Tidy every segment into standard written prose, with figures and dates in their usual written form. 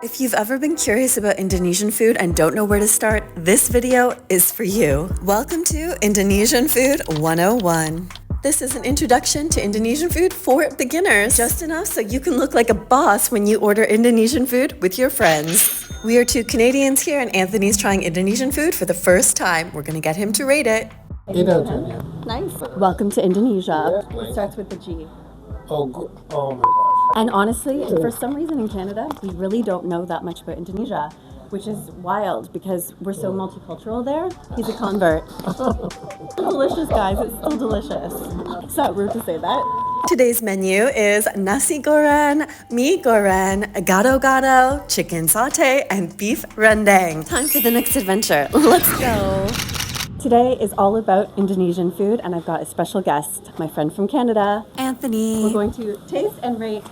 If you've ever been curious about Indonesian food and don't know where to start, this video is for you. Welcome to Indonesian Food 101. This is an introduction to Indonesian food for beginners, just enough so you can look like a boss when you order Indonesian food with your friends. We are two Canadians here and Anthony's trying Indonesian food for the first time. We're gonna get him to rate it. 8 out of 10, yeah. Nice. Welcome to Indonesia. It starts with the G. Oh my gosh. And honestly, for some reason in Canada, we really don't know that much about Indonesia, which is wild because we're so multicultural there. He's a convert. Delicious, guys. It's still delicious. It's not rude to say that. Today's menu is nasi goreng, mee goreng, gado gado, chicken satay, and beef rendang. Time for the next adventure. Let's go. Today is all about Indonesian food, and I've got a special guest, my friend from Canada, Anthony. We're going to taste and rate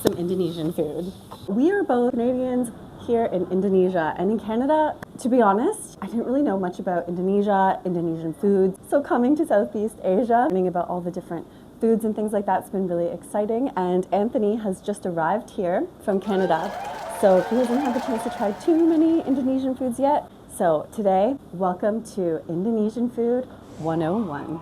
some Indonesian food. We are both Canadians here in Indonesia, and in Canada, to be honest, I didn't really know much about Indonesia, Indonesian foods. So coming to Southeast Asia, learning about all the different foods and things like that has been really exciting. And Anthony has just arrived here from Canada, so he hasn't had the chance to try too many Indonesian foods yet. So today, welcome to Indonesian Food 101.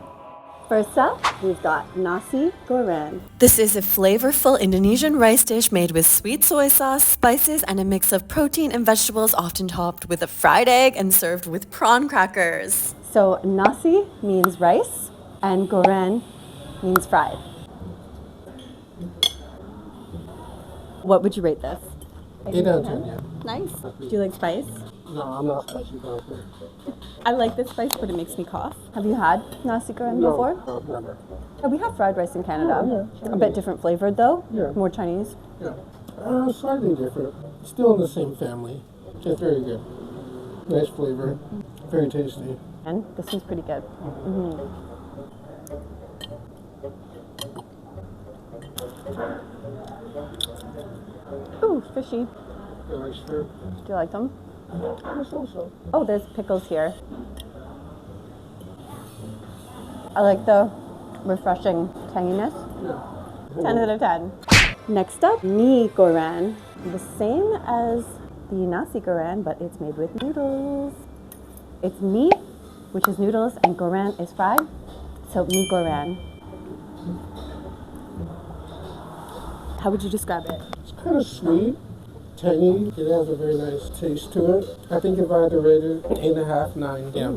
First up, we've got nasi goreng. This is a flavorful Indonesian rice dish made with sweet soy sauce, spices, and a mix of protein and vegetables, often topped with a fried egg and served with prawn crackers. So nasi means rice, and goreng means fried. What would you rate this? 8 out of 10, yeah. Nice. Do you like spice? No, I'm not spicy person. I like this spice, but it makes me cough. Have you had nasi goreng before? No, never. Yeah, we have fried rice in Canada. Yeah, A bit different flavored though. Yeah. More Chinese. Yeah. Slightly different. Still in the same family. Just very good. Nice flavor. Very tasty. And this one's pretty good. Ooh, fishy. Nice fruit. Do you like them? So. Oh, there's pickles here. I like the refreshing tanginess. Yeah. 10 out of 10. Next up, mee goreng. The same as the nasi goreng, but it's made with noodles. It's mee, which is noodles, and goreng is fried. So mee goreng. How would you describe it? It's kind of sweet, tangy. It has a very nice taste to it. I think if I had to rate it, 8.5, 9. Yeah.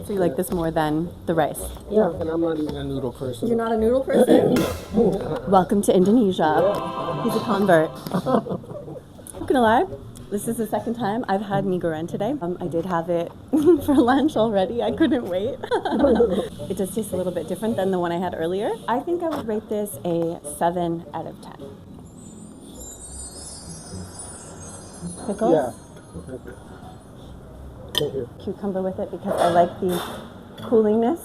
So you like this more than the rice? Yeah, and I'm not even a noodle person. You're not a noodle person? Welcome to Indonesia. He's a convert. Not gonna lie, this is the second time I've had mee goreng today. I did have it for lunch already. I couldn't wait. It does taste a little bit different than the one I had earlier. I think I would rate this a 7 out of 10. Pickles? Yeah. Thank you. Cucumber with it because I like the coolingness.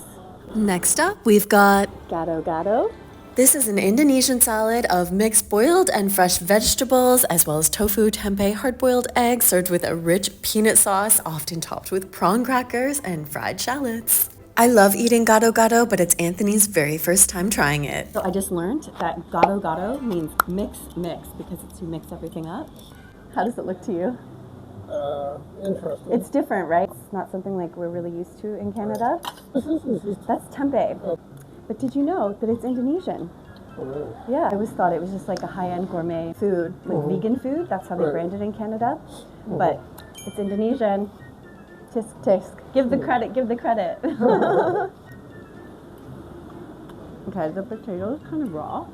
Next up, we've got gado gado. This is an Indonesian salad of mixed boiled and fresh vegetables, as well as tofu, tempeh, hard-boiled eggs, served with a rich peanut sauce, often topped with prawn crackers and fried shallots. I love eating gado gado, but it's Anthony's very first time trying it. So I just learned that gado gado means mix because it's to mix everything up. How does it look to you? Interesting. It's different, right? It's not something like we're really used to in Canada. That's tempeh. But did you know that it's Indonesian? Oh, Yeah, I always thought it was just like a high-end gourmet food, like vegan food. That's how they brand it in Canada. But it's Indonesian. Tisk tisk. Give the credit, give the credit. Okay, the potato is kind of raw.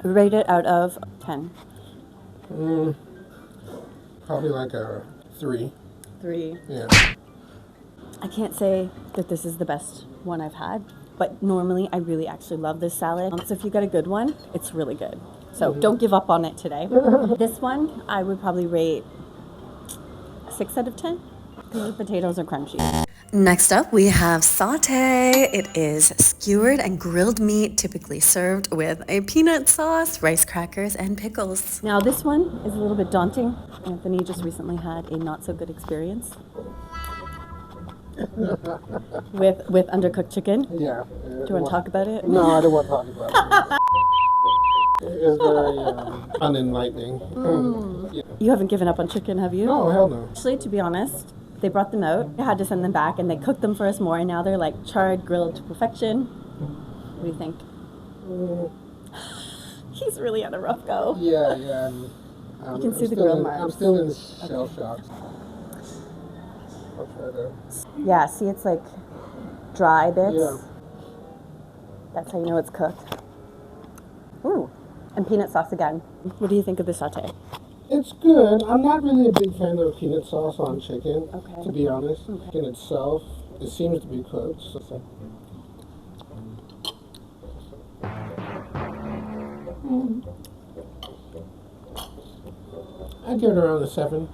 Rate it out of 10. Probably like a 3. 3. Yeah. I can't say that this is the best one I've had, but normally I really actually love this salad. So if you get a good one, it's really good. So don't give up on it today. This one, I would probably rate 6 out of 10 because the potatoes are crunchy. Next up, we have satay. It is skewered and grilled meat, typically served with a peanut sauce, rice crackers, and pickles. Now, this one is a little bit daunting. Anthony just recently had a not-so-good experience with undercooked chicken. Yeah. Do you want to talk about it? No, I don't want to talk about it. It's very unenlightening. Yeah. You haven't given up on chicken, have you? No, hell no. Actually, to be honest, they brought them out. I had to send them back, and they cooked them for us more, and now they're like charred, grilled to perfection. What do you think? He's really had a rough go. Yeah. You can see the grill marks. I'm still in shell shock. I'll try to. Yeah, see, it's like dry bits. Yeah. That's how you know it's cooked. Ooh, and peanut sauce again. What do you think of the satay? It's good. I'm not really a big fan of peanut sauce on chicken, Okay. to be honest. Okay. In itself, it seems to be cooked. So. I'd give it around a 7.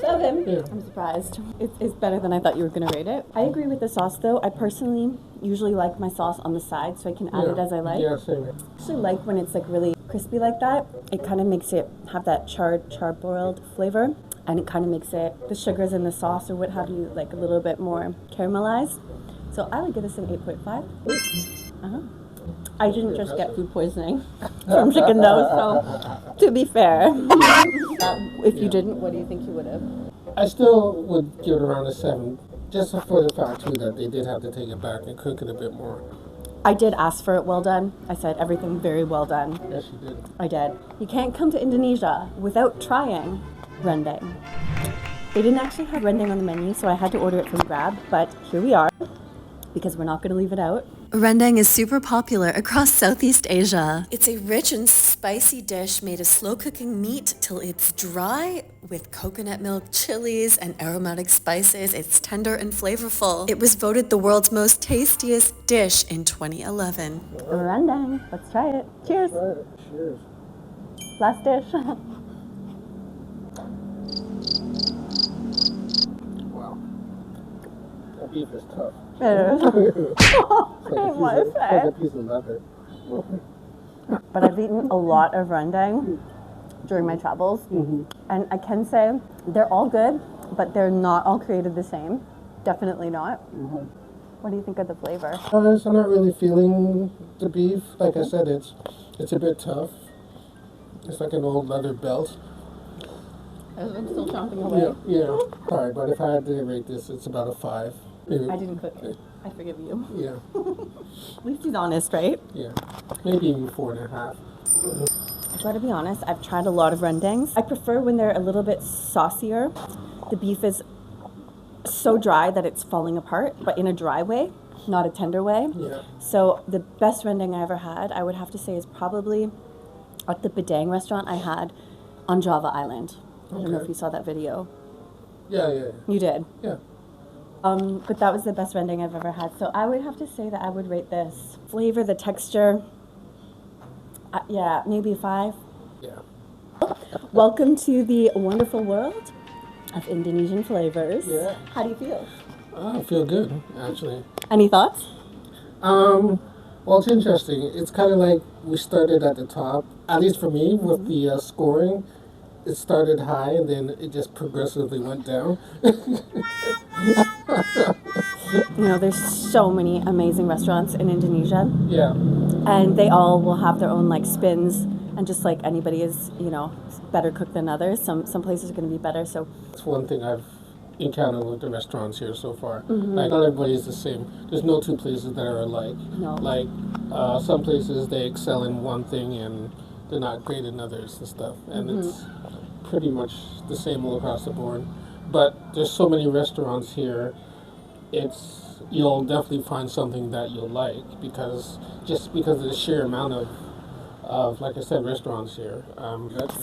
7? Yeah. I'm surprised. It's better than I thought you were going to rate it. I agree with the sauce, though. I personally usually like my sauce on the side, so I can add it as I like. Yeah, same. I actually like when it's like really crispy like that. It kind of makes it have that char-broiled flavor, and it kind of makes it, the sugars in the sauce or what have you, like a little bit more caramelized. So I would give this an 8.5. I didn't just get food poisoning from chicken though, so to be fair. If you didn't, what do you think you would have? I still would give it around a 7, just for the fact too that they did have to take it back and cook it a bit more. I did ask for it well done. I said everything very well done. Yes, you did. I did. You can't come to Indonesia without trying rendang. They didn't actually have rendang on the menu, so I had to order it from Grab, but here we are, because we're not going to leave it out. Rendang is super popular across Southeast Asia. It's a rich and spicy dish made of slow-cooking meat till it's dry with coconut milk, chilies, and aromatic spices. It's tender and flavorful. It was voted the world's most tastiest dish in 2011. Rendang. Let's try it. Cheers. All right, cheers. Last dish. Wow. That beef is tough. It is. Like a piece of leather. But I've eaten a lot of rendang during my travels, and I can say they're all good, but they're not all created the same. Definitely not. What do you think of the flavor? I'm not really feeling the beef. Like I said, it's a bit tough. It's like an old leather belt. I'm still chomping away. Yeah. Sorry, but if I had to rate this, it's about a 5. Maybe, I didn't cook it. I forgive you. yeah, At least he's honest, right? yeah. Maybe even 4.5. I've got to be honest, I've tried a lot of rendangs. I prefer when they're a little bit saucier. The beef is so dry that it's falling apart, but in a dry way, not a tender way. Yeah. So the best rendang I ever had, I would have to say, is probably at the Padang restaurant I had on Java Island. I don't know if you saw that video. Yeah. You did. Yeah. But that was the best rendang I've ever had. So I would have to say that I would rate this flavor, the texture, yeah, maybe a 5. Yeah. Welcome to the wonderful world of Indonesian flavors. Yeah. How do you feel? I feel good, actually. Any thoughts? Well, it's interesting. It's kind of like we started at the top, at least for me, with the scoring. It started high and then it just progressively went down. You know, there's so many amazing restaurants in Indonesia, Yeah. and they all will have their own like spins, and just like anybody is, you know, better cooked than others. Some places are going to be better. So That's one thing I've encountered with the restaurants here so far. Like, not everybody is the same. There's no two places that are alike. No. Like, some places they excel in one thing and they're not great in others and stuff. And it's pretty much the same all across the board. But there's so many restaurants here, you'll definitely find something that you'll like because of the sheer amount of like I said, restaurants here.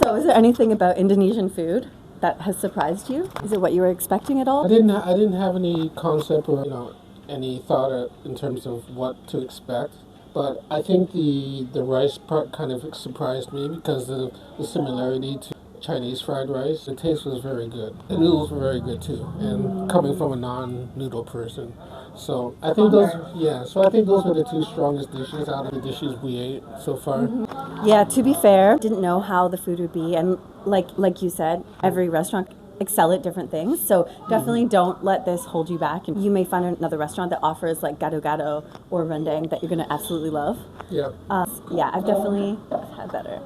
So is there anything about Indonesian food that has surprised you? Is it what you were expecting at all? I didn't have any concept or any thought in terms of what to expect. But I think the rice part kind of surprised me because of the similarity to Chinese fried rice. The taste was very good. The noodles were very good too, and coming from a non-noodle person. So I think those are the two strongest dishes out of the dishes we ate so far. Yeah, to be fair, didn't know how the food would be, and like you said, every restaurant excel at different things. So definitely don't let this hold you back. And you may find another restaurant that offers like gado or rendang that you're gonna absolutely love. Yeah. Yeah, I've definitely had better.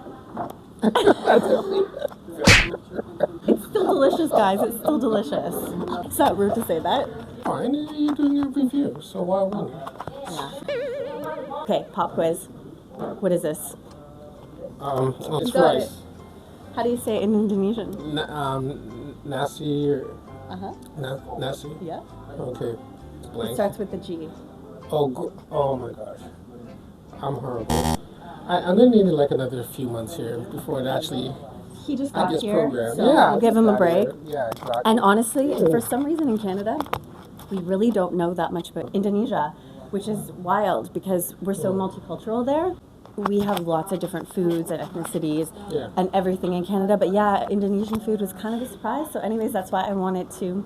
It's still delicious, guys. It's still delicious. It's not rude to say that. Fine, you're doing a review, so why wouldn't you? Yeah. Okay, pop quiz. What is this? It's Got rice. it. How do you say it in Indonesian? Nasi or nasi? Yeah. Okay. It's It blank. starts with the G. Oh my gosh. I'm horrible. I'm gonna need like another few months here before it actually He just got gets here, programmed. so we'll give him a break. Yeah, exactly. And honestly, for some reason in Canada, we really don't know that much about Indonesia, which is wild because we're so multicultural there. We have lots of different foods and ethnicities and everything in Canada. But yeah, Indonesian food was kind of a surprise. So anyways, that's why I wanted to,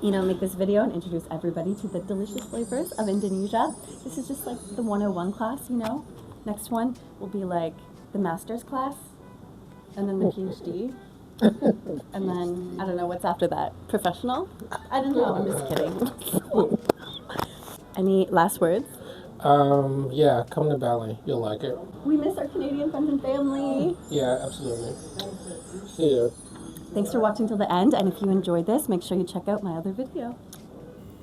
make this video and introduce everybody to the delicious flavors of Indonesia. This is just like the 101 class, Next one will be like the master's class and then the PhD. And then, I don't know, what's after that? Professional? I don't know, I'm just kidding. Any last words? Yeah, come to Bali. You'll like it. We miss our Canadian friends and family. Yeah, absolutely. See you. Thanks for watching till the end, and if you enjoyed this, make sure you check out my other video.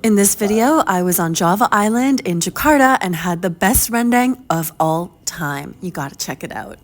In this video, I was on Java Island in Jakarta and had the best rendang of all time. You gotta check it out.